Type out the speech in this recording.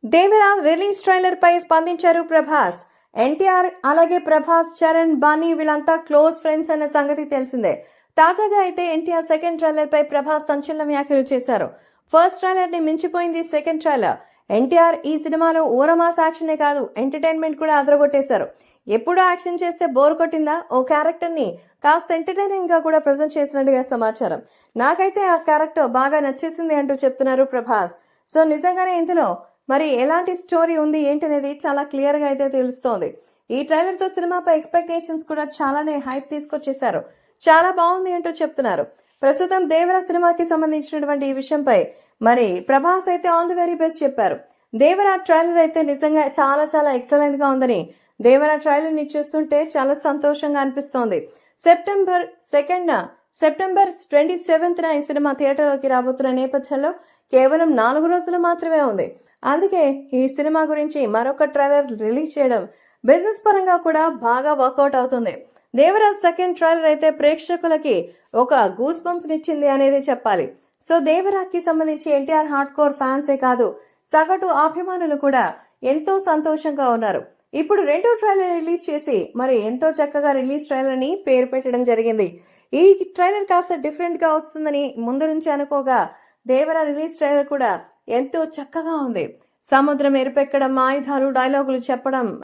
Devaraj release trailer పై స్పందించారు ప్రభాస్. ఎన్టీఆర్ అలాగే ప్రభాస్, చరణ్, బన్నీ వీళ్ళంతా క్లోజ్ ఫ్రెండ్స్ అన్న సంగతి తెలిసిందే. తాజాగా అయితే ఎన్టీఆర్ సెకండ్ ట్రైలర్ పై ప్రభాస్ సంచలన వ్యాఖ్యలు చేశారు. ఫస్ట్ ట్రైలర్ ని మించిపోయింది సెకండ్ ట్రైలర్. ఎన్టీఆర్ ఈ సినిమాలో ఓరమాస్ యాక్షనే కాదు, ఎంటర్టైన్మెంట్ కూడా అదరగొట్టేశారు. ఎప్పుడు యాక్షన్ చేస్తే బోర్ కొట్టిందా, ఓ క్యారెక్టర్ ని కాస్త ఎంటర్టైనింగ్ గా కూడా ప్రజెంట్ చేసినట్టుగా సమాచారం. నాకైతే ఆ క్యారెక్టర్ బాగా నచ్చేసింది అంటూ చెప్తున్నారు ప్రభాస్. సో నిజంగానే ఇందులో మరి ఎలాంటి స్టోరీ ఉంది ఏంటనేది చాలా క్లియర్ గా అయితే తెలుస్తోంది. ఈ ట్రైలర్ తో సినిమాపై ఎక్స్పెక్టేషన్స్ కూడా చాలానే హైప్ తీసుకొచ్చేశారు. చాలా బాగుంది అంటూ చెప్తున్నారు. ప్రస్తుతం దేవరా సినిమాకి సంబంధించినటువంటి ఈ విషయంపై మరి ప్రభాస్ అయితే ఆల్ ది వెరీ బెస్ట్ చెప్పారు. దేవరా ట్రైలర్ అయితే నిజంగా చాలా చాలా ఎక్సలెంట్ గా ఉందని, దేవరా ట్రైలర్ ని చూస్తుంటే చాలా సంతోషంగా అనిపిస్తోంది. సెప్టెంబర్ 27న ఈ సినిమా థియేటర్లోకి రాబోతున్న నేపథ్యంలో కేవలం 4 రోజులు మాత్రమే ఉంది. అందుకే ఈ సినిమా గురించి మరొక ట్రైలర్ రిలీజ్ చేయడం బిజినెస్ పరంగా కూడా బాగా వర్కౌట్ అవుతుంది. దేవరాజ్ సెకండ్ ట్రైలర్ అయితే ప్రేక్షకులకి ఒక గూస్ బంప్స్ నిచ్చింది అనేది చెప్పాలి. సో దేవరాజ్కి సంబంధించి ఎన్టీఆర్ హార్డ్ కోర్ ఫ్యాన్సే కాదు, సగటు అభిమానులు కూడా ఎంతో సంతోషంగా ఉన్నారు. ఇప్పుడు 2వ ట్రైలర్ రిలీజ్ చేసి మరి ఎంతో చక్కగా రిలీజ్ ట్రైలర్ అని పేరు పెట్టడం జరిగింది. ఈ ట్రైలర్ కాస్త డిఫరెంట్ గా వస్తుందని ముందు నుంచి అనుకోగా దేవరా రిలీజ్ ట్రైలర్ కూడా ఎంతో చక్కగా ఉంది. సముద్రం ఎరుపెక్కడం, ఆయుధాలు, డైలాగులు చెప్పడం